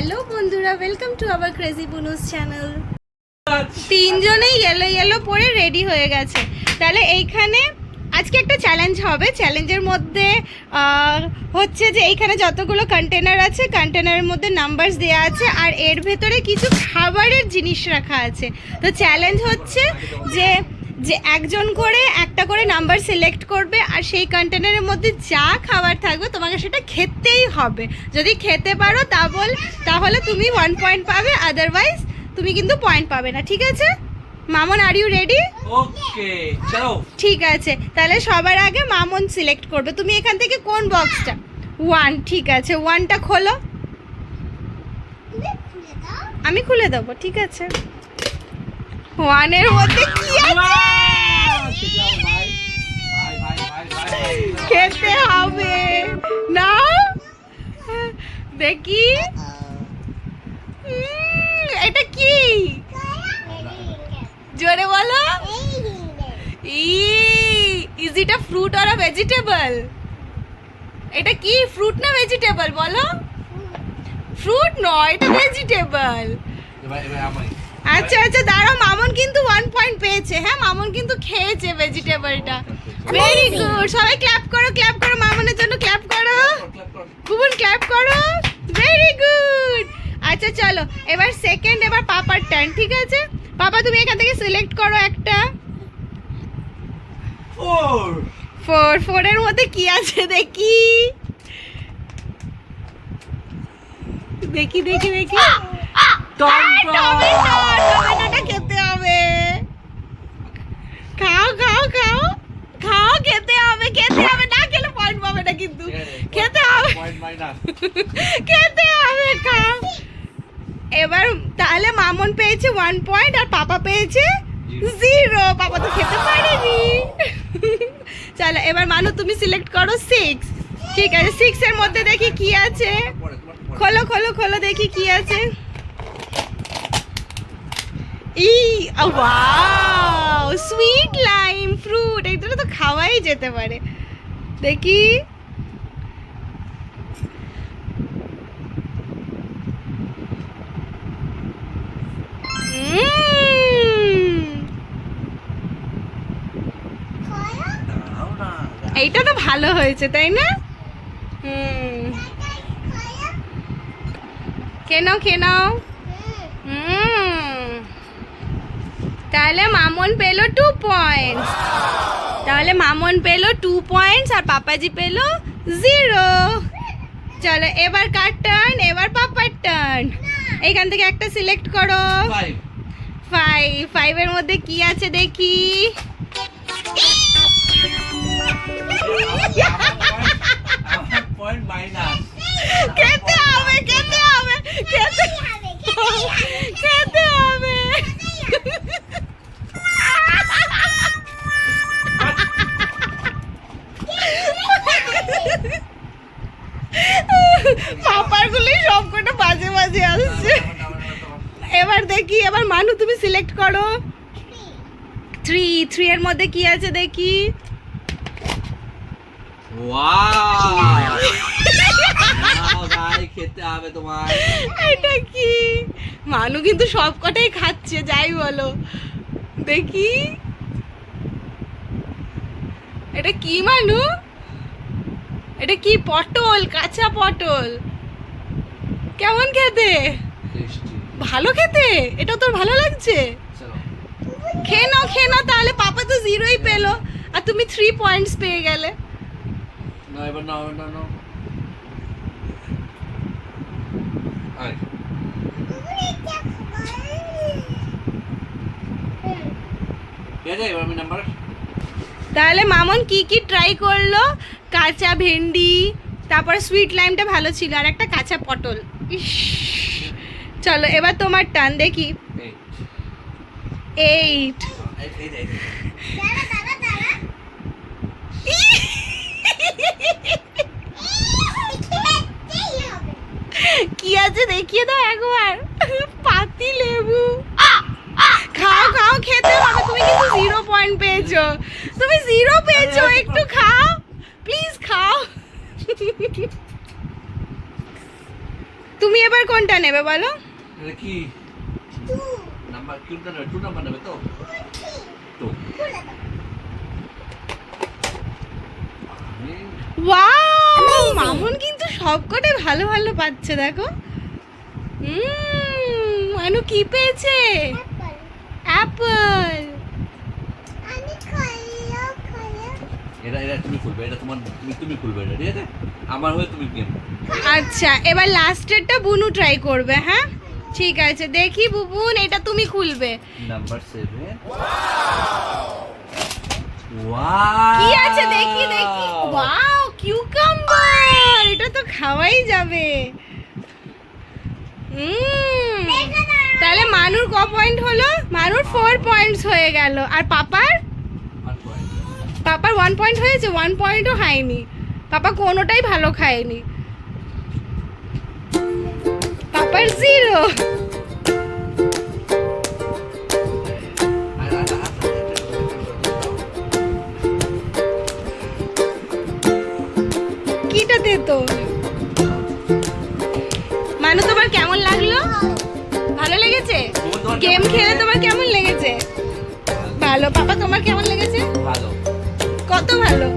Hello বন্ধুরা, welcome to our crazy বুনুস channel. তিনজনেই ইয়েলো ইয়েলো পরে রেডি হয়ে গেছে। তাহলে এইখানে আজকে একটা চ্যালেঞ্জ হবে। চ্যালেঞ্জের মধ্যে হচ্ছে যে এইখানে যতগুলো কন্টেনার আছে, কন্টেনারের মধ্যে নাম্বারস দেওয়া আছে আর এর ভেতরে কিছু খাবারের জিনিস রাখা আছে। তো চ্যালেঞ্জ হচ্ছে যে যে একজন করে একটা করে নাম্বার সিলেক্ট করবে আর সেই কন্টেনারের মধ্যে যা খাবার থাকবে তোমাকে সেটা খেতেই হবে। যদি খেতে পারো তাহলে তুমি 1 পয়েন্ট পাবে, আদারওয়াইজ তুমি কিন্তু পয়েন্ট পাবে না। ঠিক আছে মামন, আর ইউ রেডি? ওকে চলো, ঠিক আছে, তাহলে সবার আগে মামন সিলেক্ট করবে। তুমি এখান থেকে কোন বক্সটা? 1। ঠিক আছে, 1টা খোলো। আমি খুলে দেবো। ঠিক আছে, 1-এর মধ্যে কি আছে? খেতে হবে না, দেখি। এটা কি? জোরে বলো। Is it a fruit or a vegetable? এটা কি, ফ্রুট না ভেজিটেবল বলো? ফ্রুট নয়, এটা ভেজিটেবল। আচ্ছা আচ্ছা, দাঁড়াও, মামন কিন্তু 1 পয়েন্ট পেয়েছে। হ্যাঁ, মামন কিন্তু খেয়েছে ভেজিটেবলটা। ভেরি গুড, সবাই ক্ল্যাপ করো, ক্ল্যাপ করো, মামনের জন্য ক্ল্যাপ করো। খুবন ক্ল্যাপ করো, ভেরি গুড। আচ্ছা চলো, এবার সেকেন্ড, এবার পাপার টার্ন। ঠিক আছে পাপা, তুমি এখান থেকে সিলেক্ট করো একটা। 4 এর মধ্যে কি আছে দেখি, দেখি দেখি দেখি। টমেটোটা খেতে হবে। খাও খাও খাও খাও, খেতে হবে, খেতে হবে। না খেলে পয়েন্ট পাবে না কিন্তু। খেতে হবে, খেতে হবে, খাও। এবার তাহলে মামন পেয়েছে 1 পয়েন্ট আর পাপা পেয়েছে 0। পাপা তো খেতে পারেনি। চলো এবার মানু, তুমি সিলেক্ট করো 6। ঠিক আছে, 6 এর মধ্যে দেখি কি আছে। খোলো খোলো খোলো, দেখি কি আছে। Wow, sweet lime fruit. এটা তো খাওয়াই যেতে পারে, দেখি। এইটা তো ভালো হয়েছে, তাই না? খেনাও খেনাও। তাহলে মামন পেলো 2 পয়েন্টস। তাহলে মামন পেলো 2 পয়েন্টস আর পাপাজি পেলো 0। চলো এবার কার টার্ন? এবার পাপার টার্ন। এইখান থেকে একটা সিলেক্ট করো। 5 এর মধ্যে কি আছে দেখি। খেতে হবে, খেতে হবে, খেতে খেতে হবে। পাপার গুলি সবকটা বাজে বাজে আসছে। এবার দেখি, এবার মানু তুমি সিলেক্ট করো। 3 এর মধ্যে কি আছে দেখি। খেতে হবে তোমার। এটা কি? মানু কিন্তু সবকটাই খাচ্ছে, যাই বলো। দেখি এটা কি মানু? এটা কি? পটল, কাঁচা পটল। কেমন খেতে? ভালো খেতে? এটা তোর ভালো লাগছে? খেয়ে নাও, খেয়ে নাও। তাহলে পাপা তো 0ই পেলো আর তুমি 3 পয়েন্টস পেয়ে গেলে। তাহলে মামন কি কি ট্রাই করলো? কাঁচা ভেন্ডি, তারপর সুইট লাইমটা ভালো ছিল আর একটা কাঁচা পটল। চলো এবার তোমার টার্ন, দেখি। 8। কি আছে দেখিয়ে দাও একবার। পাতি লেবু। খাও খাও, খেতে হবে। তুমি কিন্তু 0 পয়েন্ট পেয়েছো। তুমি 0 পেয়েছো, একটু খাও প্লিজ, খাও। তুমি এবার কোনটা নেবে বলো? এটা কি নাম্বার কোনটা নেবে? 2 নাম্বার নেবে তো? তো ওয়াও, মামুন কিন্তু সবকটা ভালো ভালো পাচ্ছে দেখো। মানু কি পেয়েছে? অ্যাপল। এটা তুমি খুলবে, এটা তোমার, তুমি খুলবে এটা, ঠিক আছে? আমার হয়ে তুমি গেম। আচ্ছা, এবার লাস্টেরটা বুনু ট্রাই করবে। হ্যাঁ ঠিক আছে, দেখি বুবুন এটা তুমি খুলবে। নাম্বার 7। ওয়াও, কি আছে দেখি দেখি। Wow, cucumber. এটা তো খাওয়াই যাবে। তাহলে মানুর ক পয়েন্ট হলো? মানুর 4 পয়েন্টস হয়ে গেল। আর পাপার? পাপার 1 পয়েন্ট হয়েছে, 1 পয়েন্টও হয়নি। পাপা কোনোটাই ভালো খায়নি। পাপার 0। কিটা দে তো। মানু তোমার কেমন লাগলো? ভালো লেগেছে? গেম খেলে তোমার কেমন লেগেছে? ভালো। পাপা তোমার কেমন লেগেছে? ভালো। কত ভালো?